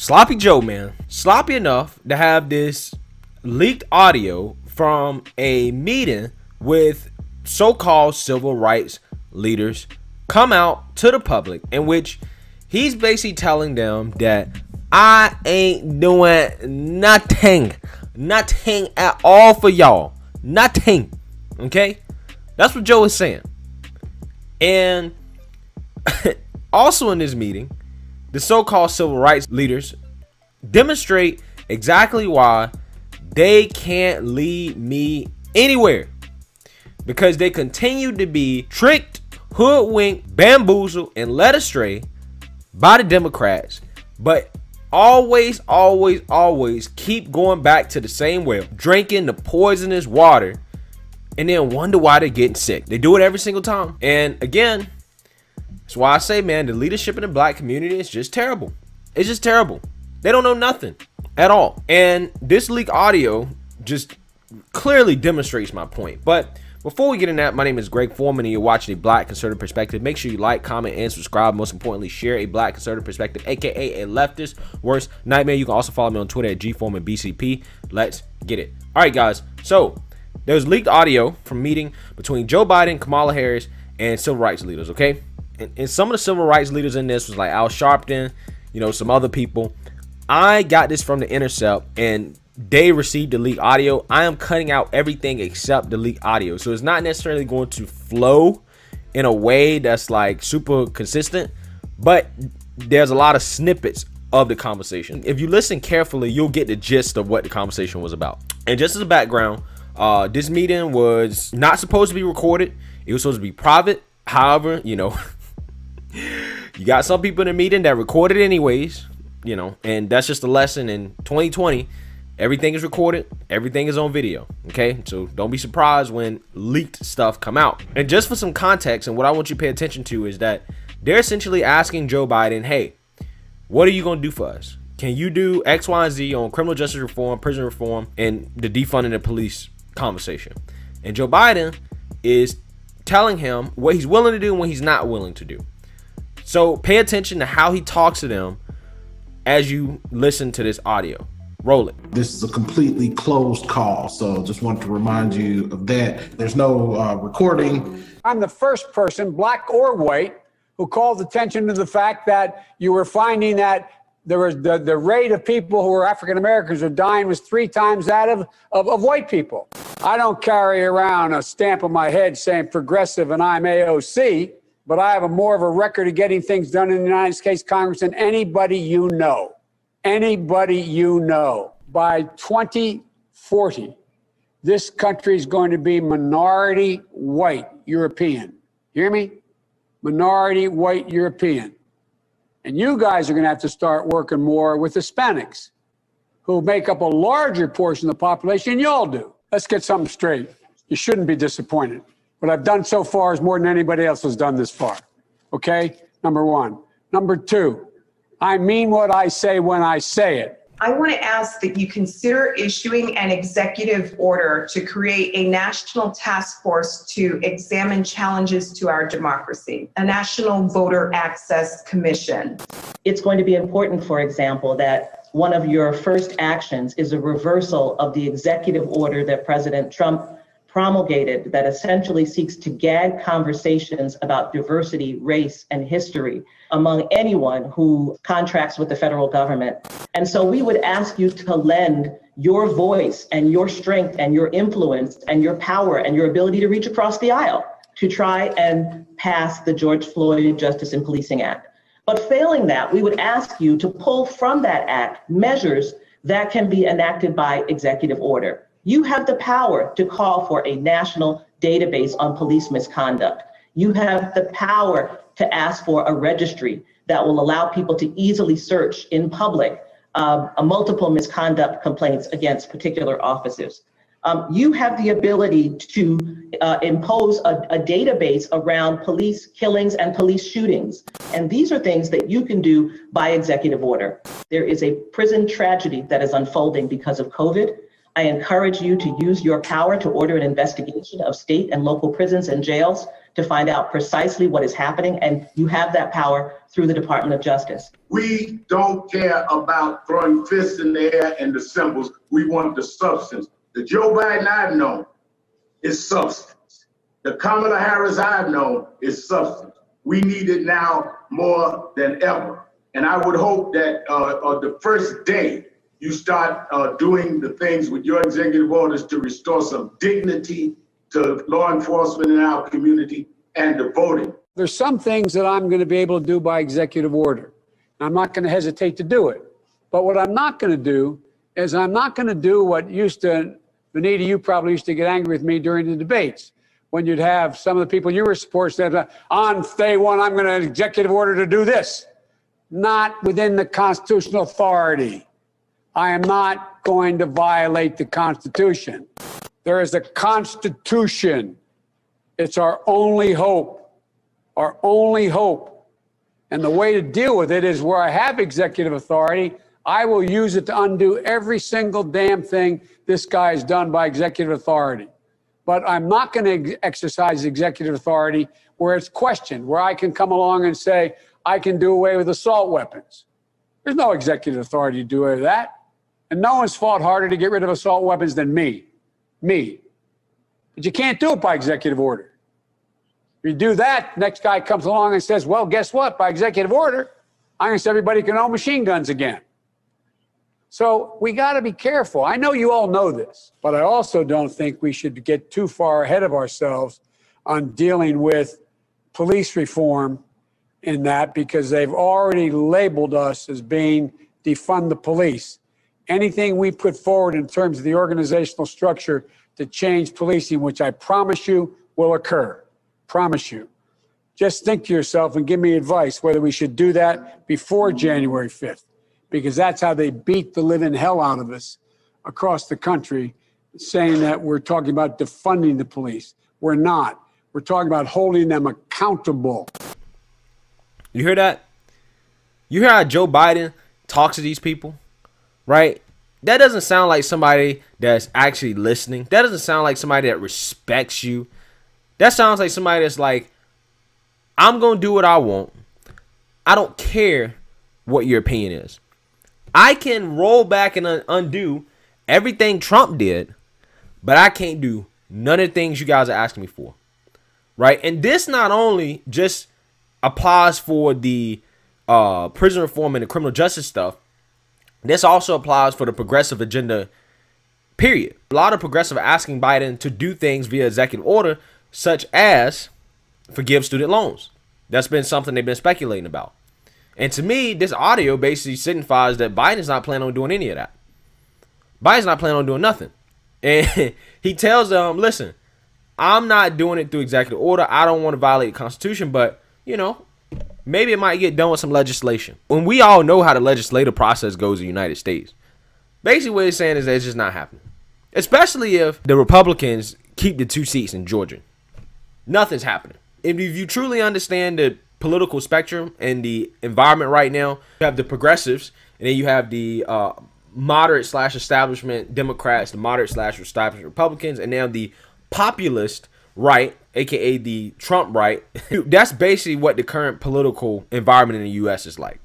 Sloppy Joe, man. Sloppy enough to have this leaked audio from a meeting with so-called civil rights leaders come out to the public, in which he's basically telling them that I ain't doing nothing at all for y'all. Nothing. Okay? That's what Joe is saying. And also in this meeting, the so-called civil rights leaders demonstrate exactly why they can't lead me anywhere, because they continue to be tricked, hoodwinked, bamboozled, and led astray by the Democrats, but always keep going back to the same well, drinking the poisonous water, and then wonder why they're getting sick. They do it every single time. And again, that's why I say, man, the leadership in the black community is just terrible. It's just terrible. They don't know nothing at all. And this leaked audio just clearly demonstrates my point. But before we get in that, my name is Greg Foreman, and you're watching A Black Conservative Perspective. Make sure you like, comment, and subscribe. Most importantly, share A Black Conservative Perspective, aka a leftist worst nightmare. You can also follow me on Twitter at GForemanBCP. Let's get it. All right, guys. So there's leaked audio from a meeting between Joe Biden, Kamala Harris, and civil rights leaders. Okay, and some of the civil rights leaders in this was like Al Sharpton, you know, some other people. I got this from The Intercept, and they received the leaked audio. I am cutting out everything except the leaked audio, so it's not necessarily going to flow in a way that's like super consistent, but there's a lot of snippets of the conversation. If you listen carefully, you'll get the gist of what the conversation was about. And just as a background, this meeting was not supposed to be recorded. It was supposed to be private. However, you know, you got some people in the meeting that recorded anyways, you know, and that's just a lesson in 2020. Everything is recorded, everything is on video. Okay, so don't be surprised when leaked stuff come out. And just for some context, and what I want you to pay attention to is that they're essentially asking Joe Biden, hey, what are you going to do for us? Can you do X, Y, and Z on criminal justice reform, prison reform, and the defunding the police conversation? And Joe Biden is telling him what he's willing to do and what he's not willing to do. So pay attention to how he talks to them as you listen to this audio. Roll it. This is a completely closed call, so just wanted to remind you of that. There's no recording. I'm the first person, black or white, who called attention to the fact that you were finding that there was the rate of people who were African Americans who are dying was 3 times that of white people. I don't carry around a stamp on my head saying progressive and I'm AOC, but I have more of a record of getting things done in the United States Congress than anybody you know. Anybody you know. By 2040, this country is going to be minority white European. Hear me? Minority white European. And you guys are going to have to start working more with Hispanics, who make up a larger portion of the population than y'all do. Let's get something straight. You shouldn't be disappointed. What I've done so far is more than anybody else has done this far. Okay? Number one. Number two, I mean what I say when I say it. I want to ask that you consider issuing an executive order to create a national task force to examine challenges to our democracy, a National Voter Access Commission. It's going to be important, for example, that one of your first actions is a reversal of the executive order that President Trump promulgated that essentially seeks to gag conversations about diversity, race, and history among anyone who contracts with the federal government. And so we would ask you to lend your voice and your strength and your influence and your power and your ability to reach across the aisle to try and pass the George Floyd Justice and Policing Act. But failing that, we would ask you to pull from that act measures that can be enacted by executive order. You have the power to call for a national database on police misconduct. You have the power to ask for a registry that will allow people to easily search in public multiple misconduct complaints against particular officers. You have the ability to impose a database around police killings and police shootings. And these are things that you can do by executive order. There is a prison tragedy that is unfolding because of COVID. I encourage you to use your power to order an investigation of state and local prisons and jails to find out precisely what is happening, and you have that power through the Department of Justice. We don't care about throwing fists in the air and the symbols. We want the substance. The Joe Biden I've known is substance. The Kamala Harris I've known is substance. We need it now more than ever. And I would hope that the first day you start doing the things with your executive orders to restore some dignity to law enforcement in our community and to voting. There's some things that I'm going to be able to do by executive order. I'm not going to hesitate to do it. But what I'm not going to do is I'm not going to do what used to, Benita, you probably used to get angry with me during the debates when you'd have some of the people you were supporting say, on day one, I'm going to executive order to do this. Not within the constitutional authority. I am not going to violate the Constitution. There is a Constitution. It's our only hope. Our only hope. And the way to deal with it is where I have executive authority, I will use it to undo every single damn thing this guy has done by executive authority. But I'm not going to exercise executive authority where it's questioned, where I can come along and say, I can do away with assault weapons. There's no executive authority to do away with that. And no one's fought harder to get rid of assault weapons than me. Me. But you can't do it by executive order. If you do that, next guy comes along and says, well, guess what? By executive order, I'm going to say everybody can own machine guns again. So we got to be careful. I know you all know this, but I also don't think we should get too far ahead of ourselves on dealing with police reform in that, because they've already labeled us as being defund the police. Anything we put forward in terms of the organizational structure to change policing, which I promise you will occur, promise you. Just think to yourself and give me advice whether we should do that before January 5th, because that's how they beat the living hell out of us across the country, saying that we're talking about defunding the police. We're not. We're talking about holding them accountable. You hear that? You hear how Joe Biden talks to these people, right? That doesn't sound like somebody that's actually listening. That doesn't sound like somebody that respects you. That sounds like somebody that's like, I'm going to do what I want. I don't care what your opinion is. I can roll back and undo everything Trump did, but I can't do none of the things you guys are asking me for, right? And this not only just applies for the prison reform and the criminal justice stuff. This also applies for the progressive agenda, period. A lot of progressive are asking Biden to do things via executive order, such as forgive student loans. That's been something they've been speculating about. And to me, this audio basically signifies that Biden's not planning on doing any of that. Biden's not planning on doing nothing. And he tells them, listen, I'm not doing it through executive order. I don't want to violate the Constitution, but you know, maybe it might get done with some legislation. When we all know how the legislative process goes in the United States, basically what he's saying is that it's just not happening. Especially if the Republicans keep the 2 seats in Georgia. Nothing's happening. If you truly understand the political spectrum and the environment right now, you have the progressives, and then you have the moderate/establishment Democrats, the moderate/establishment Republicans, and now the populist right, aka the Trump right. That's basically what the current political environment in the U.S. is like.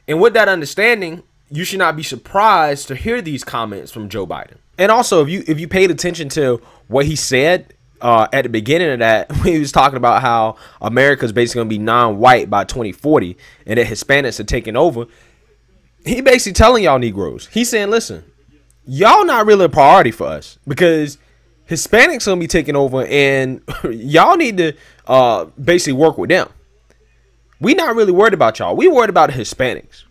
And with that understanding, you should not be surprised to hear these comments from Joe Biden. And also, if you paid attention to what he said at the beginning of that, when he was talking about how America's basically going to be non-white by 2040 and that Hispanics are taking over, he basically telling y'all Negroes, he's saying, listen, y'all not really a priority for us because Hispanics gonna be taking over, and y'all need to basically work with them. We not really worried about y'all. We worried about the Hispanics.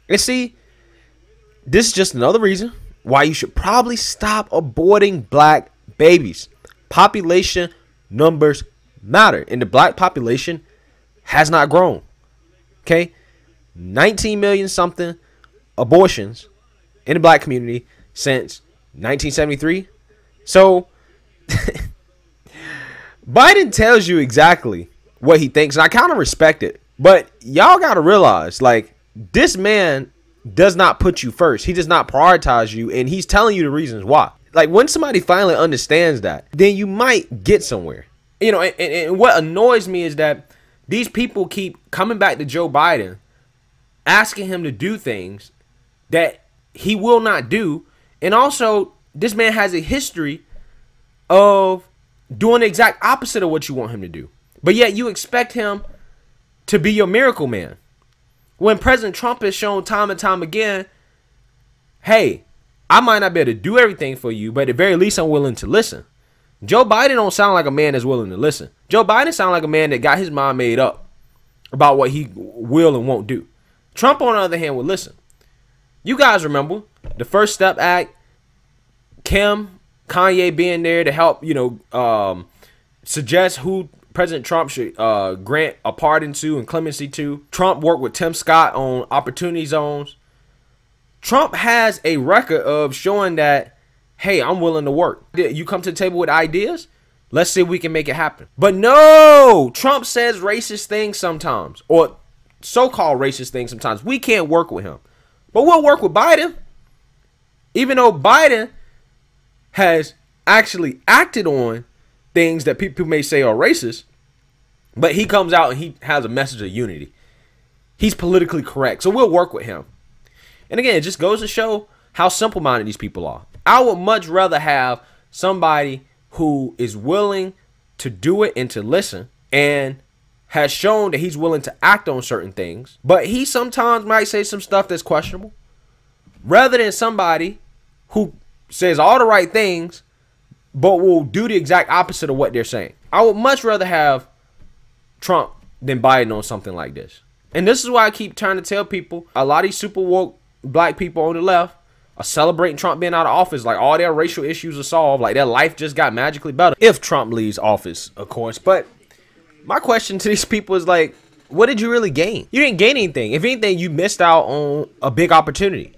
And see, this is just another reason why you should probably stop aborting black babies. Population numbers matter, and the black population has not grown. Okay, 19 million something abortions in the black community since 1973. So, Biden tells you exactly what he thinks, and I kind of respect it. But y'all got to realize, like, this man does not put you first. He does not prioritize you, and he's telling you the reasons why. Like, when somebody finally understands that, then you might get somewhere. You know, and what annoys me is that these people keep coming back to Joe Biden, asking him to do things that he will not do. And also, this man has a history of doing the exact opposite of what you want him to do. But yet you expect him to be your miracle man. When President Trump has shown time and time again, hey, I might not be able to do everything for you, but at the very least, I'm willing to listen. Joe Biden don't sound like a man that's willing to listen. Joe Biden sounds like a man that got his mind made up about what he will and won't do. Trump, on the other hand, will listen. You guys remember the First Step Act, Kim, Kanye being there to help, suggest who President Trump should grant a pardon to and clemency to. Trump worked with Tim Scott on opportunity zones. Trump has a record of showing that, hey, I'm willing to work. You come to the table with ideas, let's see if we can make it happen. But no, Trump says racist things sometimes, or so-called racist things sometimes. We can't work with him. But we'll work with Biden. Even though Biden has actually acted on things that people may say are racist, but he comes out and he has a message of unity. He's politically correct. So we'll work with him. And again, it just goes to show how simple-minded these people are. I would much rather have somebody who is willing to do it and to listen and has shown that he's willing to act on certain things, but he sometimes might say some stuff that's questionable, rather than somebody who says all the right things but will do the exact opposite of what they're saying. I would much rather have Trump than Biden on something like this. And this is why I keep trying to tell people, a lot of these super woke black people on the left are celebrating Trump being out of office, like all their racial issues are solved, like their life just got magically better if Trump leaves office, of course. But my question to these people is, like, what did you really gain? You didn't gain anything. If anything, you missed out on a big opportunity.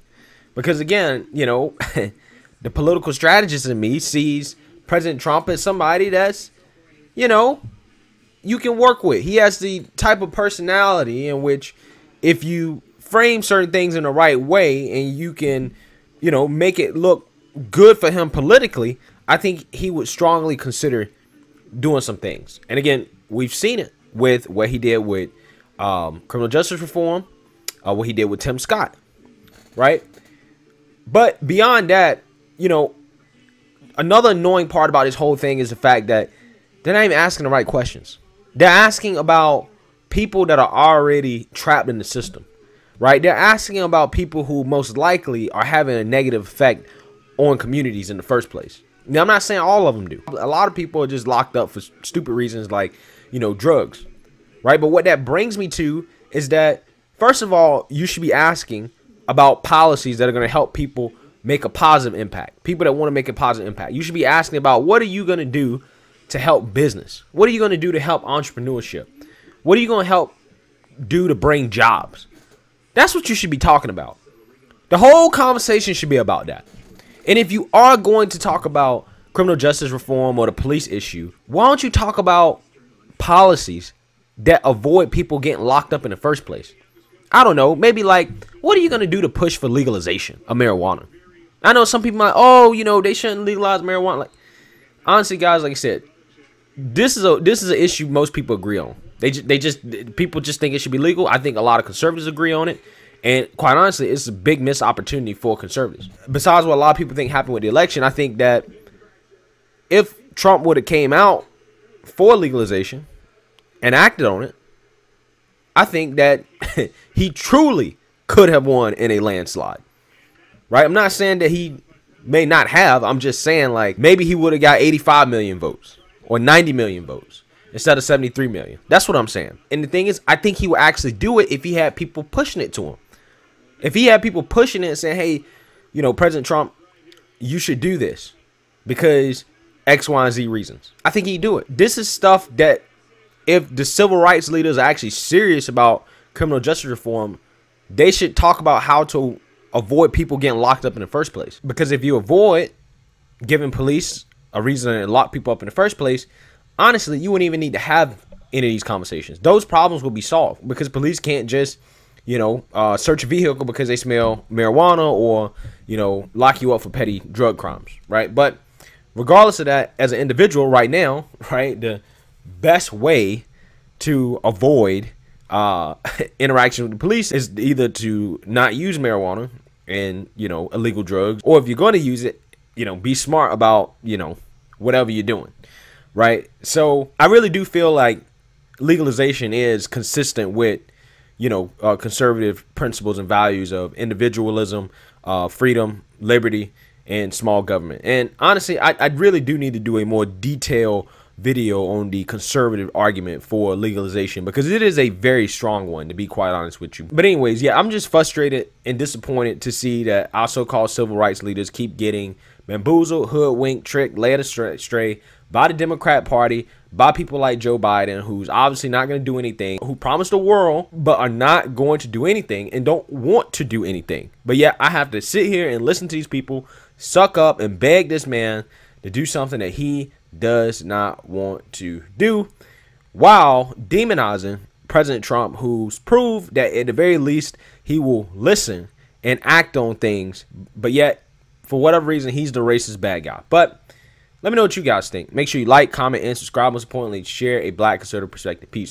Because again, the political strategist in me sees President Trump as somebody that's, you can work with. He has the type of personality in which if you frame certain things in the right way and you can, make it look good for him politically, I think he would strongly consider doing some things. And again, we've seen it with what he did with criminal justice reform, what he did with Tim Scott, right? But beyond that, another annoying part about this whole thing is the fact that they're not even asking the right questions. They're asking about people that are already trapped in the system, right? They're asking about people who most likely are having a negative effect on communities in the first place. Now, I'm not saying all of them do. A lot of people are just locked up for stupid reasons like, drugs, right? But what that brings me to is that, first of all, you should be asking about policies that are going to help people make a positive impact. People that want to make a positive impact. You should be asking about, what are you going to do to help business? What are you going to do to help entrepreneurship? What are you going to help do to bring jobs? That's what you should be talking about. The whole conversation should be about that. And if you are going to talk about criminal justice reform or the police issue, why don't you talk about policies that avoid people getting locked up in the first place? I don't know. Maybe like, what are you going to do to push for legalization of marijuana? I know some people might, they shouldn't legalize marijuana. Like, honestly, guys, like I said, this is an issue most people agree on. People just think it should be legal. I think a lot of conservatives agree on it. And quite honestly, it's a big missed opportunity for conservatives. Besides what a lot of people think happened with the election, I think that if Trump would have came out for legalization and acted on it, I think that he truly could have won in a landslide. Right? I'm not saying that he may not have. I'm just saying, like, maybe he would have got 85 million votes or 90 million votes instead of 73 million. That's what I'm saying. And the thing is, I think he would actually do it if he had people pushing it to him. If he had people pushing it and saying, hey, President Trump, you should do this because X, Y, and Z reasons, I think he'd do it. This is stuff that if the civil rights leaders are actually serious about criminal justice reform, they should talk about how to avoid people getting locked up in the first place. Because if you avoid giving police a reason to lock people up in the first place, honestly, you wouldn't even need to have any of these conversations. Those problems will be solved because police can't just, search a vehicle because they smell marijuana, or, lock you up for petty drug crimes, right? But regardless of that, as an individual right now, right, the best way to avoid interaction with the police is either to not use marijuana and, illegal drugs, or if you're going to use it, be smart about, whatever you're doing, right? So I really do feel like legalization is consistent with, conservative principles and values of individualism, freedom, liberty, and small government. And honestly, I really do need to do a more detailed video on the conservative argument for legalization, because it is a very strong one, to be quite honest with you. But anyways, yeah, I'm just frustrated and disappointed to see that our so-called civil rights leaders keep getting bamboozled, hoodwinked, tricked, led astray by the Democrat Party, by people like Joe Biden, who's obviously not going to do anything, who promised the world but are not going to do anything and don't want to do anything. But yeah, I have to sit here and listen to these people suck up and beg this man to do something that he does not want to do, while demonizing President Trump, who's proved that at the very least he will listen and act on things, but yet for whatever reason he's the racist bad guy. But let me know what you guys think. Make sure you like, comment, and subscribe. Most importantly, share a Black conservative perspective. Peace.